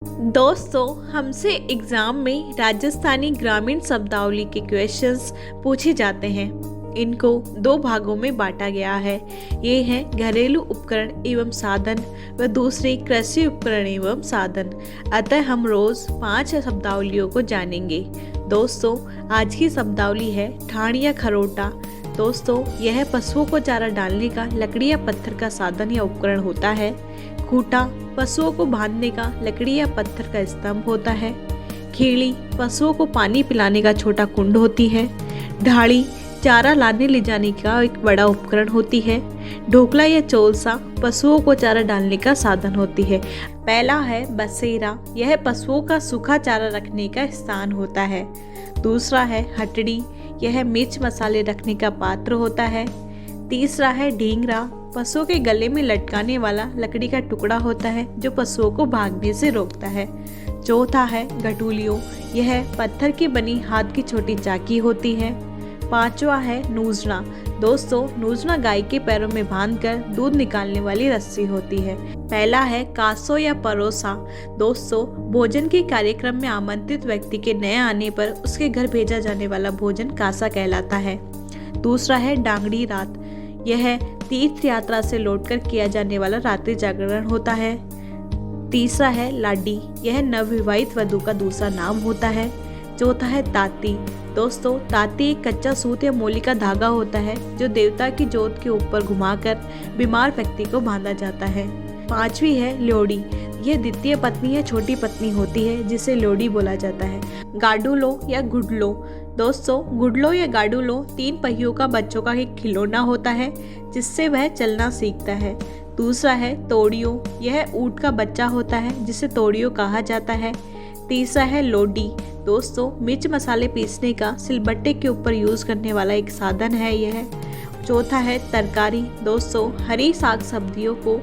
दोस्तों, हमसे एग्जाम में राजस्थानी ग्रामीण शब्दावली के क्वेश्चंस पूछे जाते हैं। इनको दो भागों में बांटा गया है। ये हैं घरेलू उपकरण एवं साधन व दूसरे कृषि उपकरण एवं साधन। अतः हम रोज 5 शब्दावलियों को जानेंगे। दोस्तों, आज की शब्दावली है ठाण या खरोटा। दोस्तों, यह पशुओं को चारा डालने का लकड़ी या पत्थर का साधन या उपकरण होता है। खूंटा पशुओं को बांधने का लकड़ी या पत्थर का स्तंभ होता है। खेड़ी पशुओं को पानी पिलाने का छोटा कुंड होती है। ढाड़ी चारा लाने ले जाने का एक बड़ा उपकरण होती है। ढोकला या चौलसा पशुओं को चारा डालने का साधन होती है। पहला है बसेरा, यह पशुओं का सूखा चारा रखने का स्थान होता है। दूसरा है हटड़ी, यह मिर्च मसाले रखने का पात्र होता है। तीसरा है ढींगरा, पशुओं के गले में लटकाने वाला लकड़ी का टुकड़ा होता है जो पशुओं को भागने से रोकता है। चौथा है गटुलियो, यह पत्थर की बनी हाथ की छोटी चाकी होती है। पांचवा है नूजना। दोस्तों, नूजना गाय के पैरों में बांधकर दूध निकालने वाली रस्सी होती है। पहला है कासो या परोसा। दोस्तों, भोजन के कार्यक्रम में आमंत्रित व्यक्ति के नए आने पर उसके घर भेजा जाने वाला भोजन कासा कहलाता है। दूसरा है डांगड़ी रात, यह तीर्थ यात्रा से लौटकर किया जाने वाला रात्रि जागरण होता है। तीसरा है लाडी, यह नवविवाहित वधू का दूसरा नाम होता है। चौथा है ताती। दोस्तों, ताती एक कच्चा सूत या मोली का धागा होता है जो देवता की जोत के ऊपर घुमाकर बीमार व्यक्ति को बांधा जाता है। पांचवी है ल्योड़ी, यह द्वितीय पत्नी या छोटी पत्नी होती है जिसे ल्योड़ी बोला जाता है। गाडुलो या गुडलो। दोस्तों, गुडलो या गाडुलो 3 पहियों का बच्चों का एक खिलौना होता है जिससे वह चलना सीखता है। दूसरा है तोड़ियो, यह ऊंट का बच्चा होता है जिसे तोड़ियो कहा जाता है। तीसरा है लोडी। दोस्तों, मिर्च मसाले पीसने का सिलबट्टे के ऊपर यूज करने वाला एक साधन है यह। चौथा है तरकारी। दोस्तों, हरी साग सब्जियों को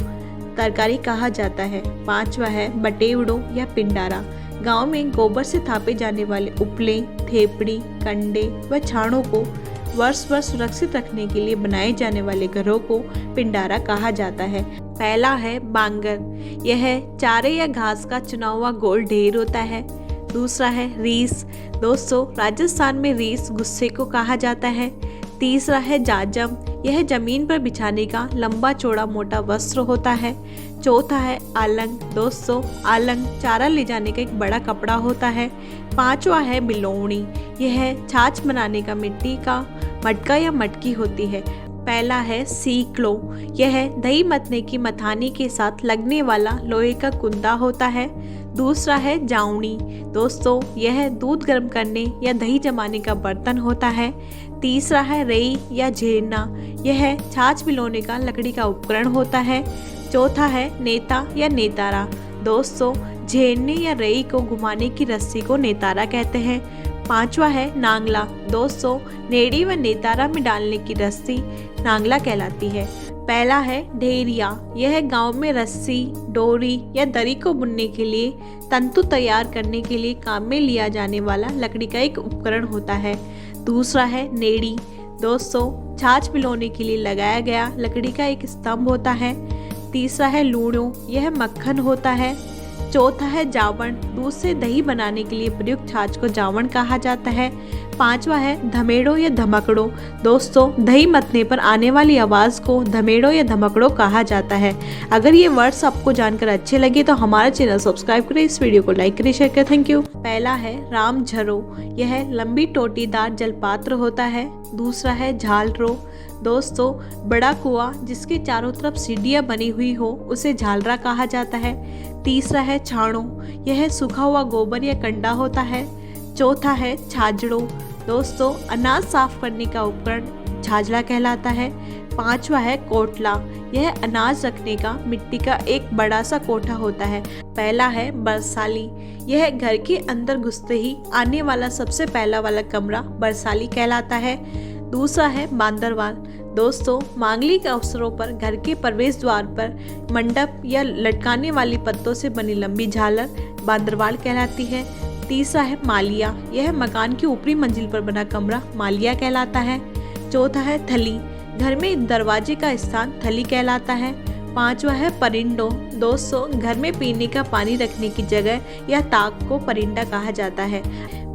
तरकारी कहा जाता है। पांचवा है बटेवड़ो या पिंडारा, गांव में गोबर से थापे जाने वाले उपले, थेपड़ी, कंडे व छाणों को वर्ष भर सुरक्षित रखने के लिए बनाए जाने वाले घरों को पिंडारा कहा जाता है। पहला है बांगर, यह चारे या घास का चुना हुआ गोल ढेर होता है। दूसरा है रीस। दोस्तों, राजस्थान में रीस गुस्से को कहा जाता है। तीसरा है जाजम, यह जमीन पर बिछाने का लंबा चौड़ा मोटा वस्त्र होता है। चौथा है आलंग। दोस्तों, आलंग चारा ले जाने का एक बड़ा कपड़ा होता है। पांचवा है बिलोवणी, यह छाछ बनाने का मिट्टी का मटका या मटकी होती है। पहला है सीकलो, यह दही मथने की मथानी के साथ लगने वाला लोहे का कुंदा होता है। दूसरा है जावनी। दोस्तों, यह दूध गर्म करने या दही जमाने का बर्तन होता है। तीसरा है रेई या झेरना, यह छाछ पिलोने का लकड़ी का उपकरण होता है। चौथा है नेता या नेतारा। दोस्तों, झेरने या रेई को घुमाने की रस्सी को नेतारा कहते हैं। पांचवा है नांगला। दोस्तों, नेड़ी व नेतारा में डालने की रस्सी नांगला कहलाती है। पहला है ढेरिया, यह गांव में रस्सी, डोरी या दरी को बुनने के लिए तंतु तैयार करने के लिए काम में लिया जाने वाला लकड़ी का एक उपकरण होता है। दूसरा है नेड़ी। दोस्तों, छाछ पिलोने के लिए लगाया गया लकड़ी का एक स्तंभ होता है। तीसरा है लूणो, यह मक्खन होता है। चौथा है जावण, दूध से दही बनाने के लिए प्रयुक्त छाछ को जावण कहा जाता है। पांचवा है धमेड़ो या धमकड़ो। दोस्तों, दही मथने पर आने वाली आवाज़ को धमेड़ो या धमकड़ो कहा जाता है। अगर ये वर्ड्स आपको जानकर अच्छे लगे तो हमारा चैनल सब्सक्राइब करें, इस वीडियो को लाइक करें, शेयर करें। Thank you. पहला है राम झरो, यह लंबी टोटीदार जलपात्र होता है। दूसरा है झालरो। दोस्तों, बड़ा कुआं जिसके चारों तरफ सीढ़ियां बनी हुई हो उसे झालरा कहा जाता है। तीसरा है छाणो, यह सूखा हुआ गोबर या कंडा होता है। चौथा है छाजड़ो। दोस्तों, अनाज साफ करने का उपकरण छाजला कहलाता है। पांचवा है कोटला, यह अनाज रखने का मिट्टी का एक बड़ा सा कोठा होता है। पहला है बरसाली, यह घर के अंदर घुसते ही आने वाला सबसे पहला वाला कमरा बरसाली कहलाता है। दूसरा है बांदरवाल। दोस्तों, मांगलिक अवसरों पर घर के प्रवेश द्वार पर मंडप या लटकाने वाली पत्तों से बनी लंबी झालर बांदरवाल कहलाती है। तीसरा है मालिया, यह मकान की ऊपरी मंजिल पर बना कमरा मालिया कहलाता है। चौथा है थली, घर में दरवाजे का स्थान थली कहलाता है। पांचवा है परिंडो। दोस्तों, घर में पीने का पानी रखने की जगह या ताक को परिंडा कहा जाता है।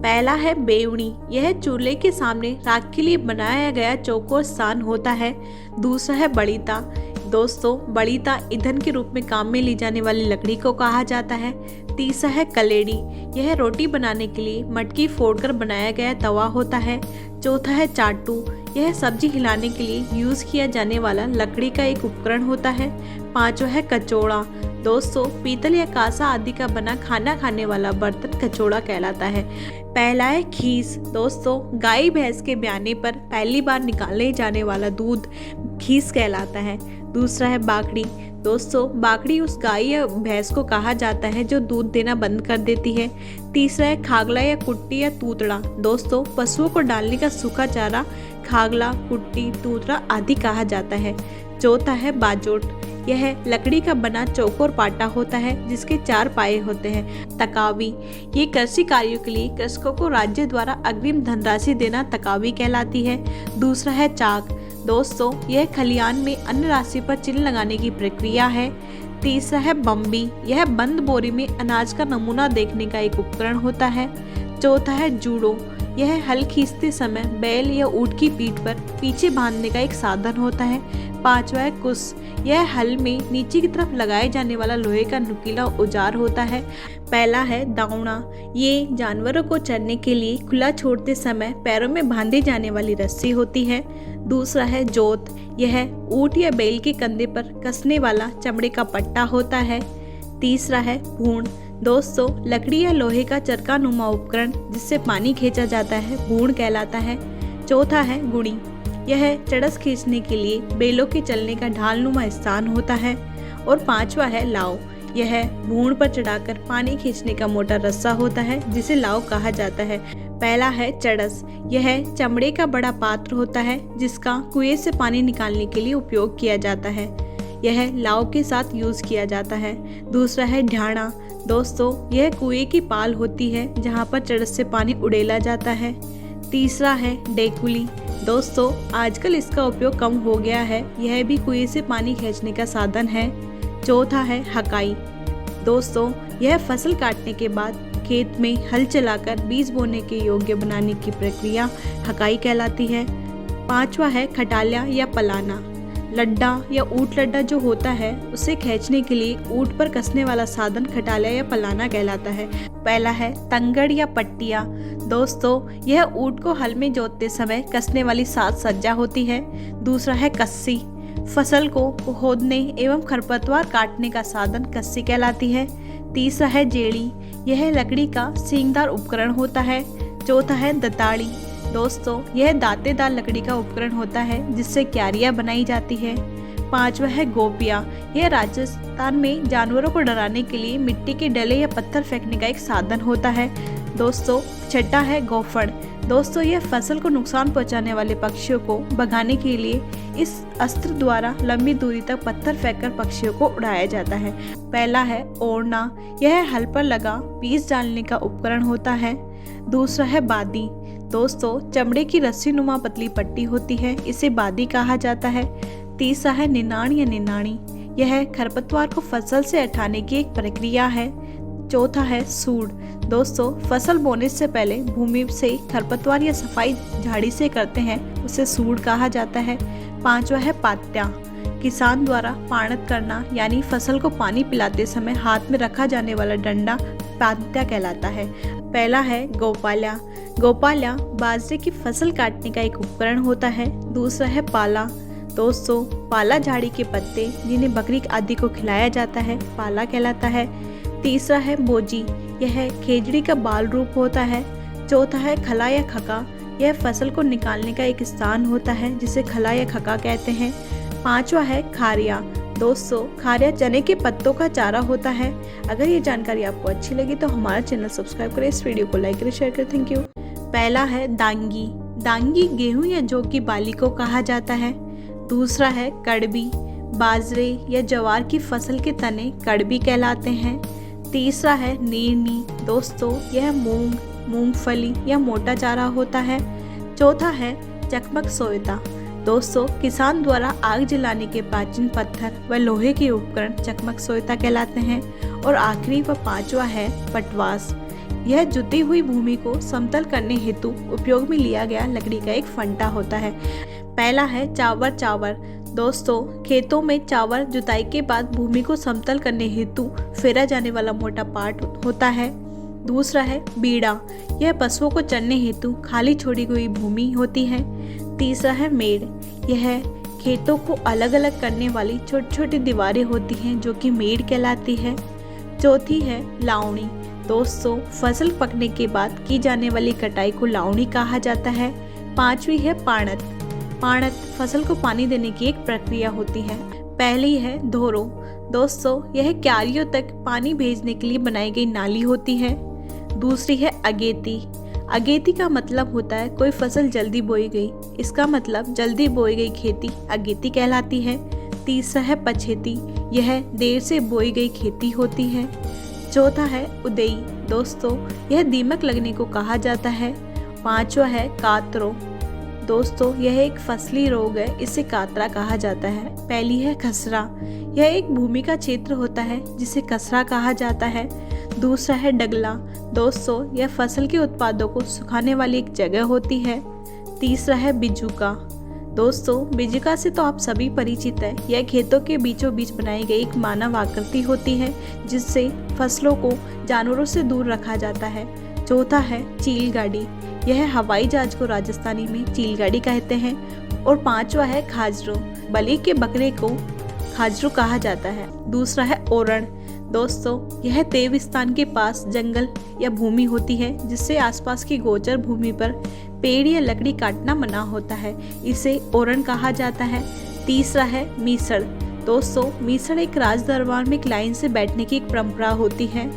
पहला है बेवड़ी। यह चूल्हे के सामने राख के लिए बनाया गया चौकोर स्थान होता है। दूसरा है बड़ीता। दोस्तों, बड़ीता ईंधन के रूप में काम में ली जाने वाली लकड़ी को कहा जाता है। तीसरा है कलेड़ी। यह रोटी बनाने के लिए मटकी फोड़कर बनाया गया तवा होता है। चौथा है चाटू। यह सब्जी हिलाने के लिए यूज किया जाने वाला लकड़ी का एक उपकरण होता है। पांचवा है कचौड़ा। दोस्तों, पीतल या कांसा आदि का बना खाना खाने वाला बर्तन कचौड़ा कहलाता है। पहला है खीस। दोस्तों, गाय भैंस के ब्याने पर पहली बार निकाले जाने वाला दूध खीस कहलाता है। दूसरा है बाकड़ी। दोस्तों, बाकड़ी उस गाय या भैंस को कहा जाता है जो दूध देना बंद कर देती है। तीसरा है खागला या कुट्टी या तूतड़ा। दोस्तों, पशुओं को डालने का सूखा चारा खागला, कुट्टी, तूतड़ा आदि कहा जाता है। चौथा है बाजोट। यह लकड़ी का बना चौकोर पाटा होता है जिसके 4 पाए होते हैं। तकावी। ये कृषि कार्यों के लिए कृषकों को राज्य द्वारा अग्रिम धनराशि देना तकावी कहलाती है। दूसरा है चाक। दोस्तों, यह खलियान में अन्न राशि पर चिन्ह लगाने की प्रक्रिया है। तीसरा है बम्बी। यह बंद बोरी में अनाज का नमूना देखने का एक उपकरण होता है। चौथा है जूड़ो। यह हल खींचते समय बैल या ऊंट की पीठ पर पीछे बांधने का एक साधन होता है। पांचवा है कुस। यह हल में नीचे की तरफ लगाए जाने वाला लोहे का नुकीला औजार होता है। पहला है दावना। ये जानवरों को चरने के लिए खुला छोड़ते समय पैरों में बांधी जाने वाली रस्सी होती है। दूसरा है जोत। यह ऊंट या बैल के कंधे पर कसने वाला चमड़े का पट्टा होता है। तीसरा है भूण। दोस्तों, लकड़ी या लोहे का चरखा नुमा उपकरण जिससे पानी खींचा जाता है भूण कहलाता है। चौथा है गुणी। यह चड़स खींचने के लिए बैलों के चलने का ढालनुमा स्थान होता है। और पांचवा है लाव। यह भूण पर चढ़ाकर पानी खींचने का मोटा रस्सा होता है जिसे लाव कहा जाता है। पहला है चड़स। यह चमड़े का बड़ा पात्र होता है जिसका कुएं से पानी निकालने के लिए उपयोग किया जाता है। यह लाव के साथ यूज किया जाता है। दूसरा है ढाणा। दोस्तों, यह कुएं की पाल होती है जहां पर चड़स से पानी उड़ेला जाता है। तीसरा है डेकुली। दोस्तों, आजकल इसका उपयोग कम हो गया है। यह भी कुएं से पानी खींचने का साधन है। चौथा है हकाई। दोस्तों, यह फसल काटने के बाद खेत में हल चलाकर बीज बोने के योग्य बनाने की प्रक्रिया हकाई कहलाती है। पांचवा है खटालिया या पलाना। लड्डा या ऊंट लड्डा जो होता है उसे खींचने के लिए ऊंट पर कसने वाला साधन खटालिया या पलाना कहलाता है। पहला है तंगड़ या पट्टिया। दोस्तों, यह ऊंट को हल में जोतते समय कसने वाली साज सज्जा होती है। दूसरा है कस्सी। फसल को खोदने एवं खरपतवार काटने का साधन कस्सी कहलाती है। तीसरा है जेड़ी। यह लकड़ी का सींगदार उपकरण होता है। चौथा है दताड़ी। दोस्तों, यह दांतेदार लकड़ी का उपकरण होता है जिससे क्यारियां बनाई जाती है। पांचवा है गोपिया। यह राजस्थान में जानवरों को डराने के लिए मिट्टी के डले या पत्थर फेंकने का एक साधन होता है। दोस्तों, छठा है गोफड़। दोस्तों, यह फसल को नुकसान पहुंचाने वाले पक्षियों को भगाने के लिए इस अस्त्र द्वारा लंबी दूरी तक पत्थर फेंककर पक्षियों को उड़ाया जाता है। पहला है ओढ़ना। यह हल पर लगा पीस डालने का उपकरण होता है। दूसरा है बादी। दोस्तों, चमड़े की रस्सी नुमा पतली पट्टी होती है, इसे बादी कहा जाता है। तीसरा है निनाण या निनाणी। यह खरपतवार को फसल से हटाने की एक प्रक्रिया है। चौथा है सूड़। दोस्तों, फसल बोने से पहले भूमि से खरपतवार या सफाई झाड़ी से करते हैं उसे सूड़ कहा जाता है। पांचवा है पात्या। किसान द्वारा पाणत करना यानी फसल को पानी पिलाते समय हाथ में रखा जाने वाला डंडा पात्या कहलाता है। पहला है गोपाल्या। गोपाल्या बाजरे की फसल काटने का एक उपकरण होता है। दूसरा है पाला। दोस्तों, पाला झाड़ी के पत्ते जिन्हें बकरी आदि को खिलाया जाता है पाला कहलाता है। तीसरा है बोजी। यह खेजड़ी का बाल रूप होता है। चौथा है खला या खका। यह फसल को निकालने का एक स्थान होता है जिसे खला या खका कहते हैं। पांचवा है खारिया। दोस्तों, खारिया चने के पत्तों का चारा होता है। अगर ये जानकारी आपको अच्छी लगी तो हमारा चैनल सब्सक्राइब करें, इस वीडियो को लाइक करें, शेयर करें। Thank you. पहला है दांगी। दांगी गेहूं या जौ की बाली को कहा जाता है। दूसरा है कड़बी। बाजरे या ज्वार की फसल के तने कड़बी कहलाते हैं। तीसरा है नीरनी। दोस्तों, यह मूंग, मूंगफली या मोटा चारा होता है। चौथा है चकमक सोयता। दोस्तों, किसान द्वारा आग जलाने के प्राचीन पत्थर व लोहे के उपकरण चकमक सोयता कहलाते हैं। और आखिरी व पांचवा है पटवास। यह जुती हुई भूमि को समतल करने हेतु उपयोग में लिया गया लकड़ी का एक फंटा होता है। पहला है चावर। दोस्तों, खेतों में चावर जुताई के बाद भूमि को समतल करने हेतु फेरा जाने वाला मोटा पार्ट होता है। दूसरा है बीड़ा। यह पशुओं को चरने हेतु खाली छोड़ी हुई भूमि होती है। तीसरा है मेड़। यह खेतों को अलग अलग करने वाली छोटी छोटी दीवारें होती हैं जो कि मेड़ कहलाती है। चौथी है लावणी। दोस्तों, फसल पकने के बाद की जाने वाली कटाई को लावणी कहा जाता है। पांचवी है पाणत। फसल को पानी देने की एक प्रक्रिया होती है। पहली है धोरो। दोस्तों, यह क्यारियों तक पानी भेजने के लिए बनाई गई नाली होती है। दूसरी है अगेती का मतलब होता है कोई फसल जल्दी बोई गई। इसका मतलब जल्दी बोई गई खेती अगेती कहलाती है। तीसरा है पछेती। यह देर से बोई गई खेती होती है। चौथा है उदेई। दोस्तों, यह दीमक लगने को कहा जाता है। पांचवा है कातरो। दोस्तों, यह एक फसली रोग है, इसे कातरा कहा जाता है। पहली है खसरा। यह एक भूमि का क्षेत्र होता है जिसे खसरा कहा जाता है। दूसरा है डगला। दोस्तों, यह फसल के उत्पादों को सुखाने वाली एक जगह होती है। तीसरा है बिजुका। दोस्तों, बिजुका से तो आप सभी परिचित हैं। यह खेतों के बीचों बीच बनाई गई एक मानव आकृति होती है जिससे फसलों को जानवरों से दूर रखा जाता है। चौथा है चीलगाड़ी। यह हवाई जहाज को राजस्थानी में चीलगाड़ी कहते हैं। और पांचवा है खाजरू। बलि के बकरे को खाजरू कहा जाता है। दूसरा है ओरण। दोस्तों, यह देवस्थान के पास जंगल या भूमि होती है जिससे आसपास की गोचर भूमि पर पेड़ या लकड़ी काटना मना होता है। इसे ओरण कहा जाता है। तीसरा है मीसड़। दोस्तों, मीसड़ एक राज दरबार में एक लाइन से बैठने की एक परंपरा होती है।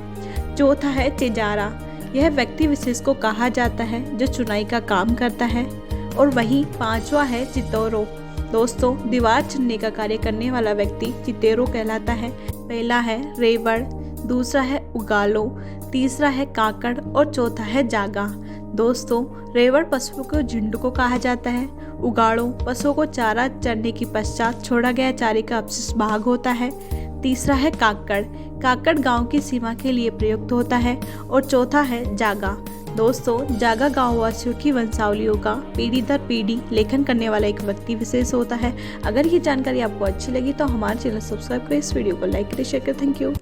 चौथा है चिजारा। यह व्यक्ति विशेष को कहा जाता है जो चुनाई का काम करता है। और वहीं पांचवा है चितौरो। दोस्तों, दीवार चुनने का कार्य करने वाला व्यक्ति चितेरो कहलाता है। पहला है रेवड़, दूसरा है उगालो, तीसरा है काकड़ और चौथा है जागा। दोस्तों, रेवड़ पशुओं के झुंड को कहा जाता है। उगाड़ो पशुओं को चारा चरने के पश्चात छोड़ा गया चारे का अवशिष्ट भाग होता है। तीसरा है काकड़ गांव की सीमा के लिए प्रयुक्त होता है। और चौथा है जागा। दोस्तों, जागा गाँव वासियों की वंशावलियों का पीढ़ी दर पीढ़ी लेखन करने वाला एक व्यक्ति विशेष होता है। अगर ये जानकारी आपको अच्छी लगी तो हमारे चैनल सब्सक्राइब करें, इस वीडियो को लाइक करें, शेयर करें। Thank you.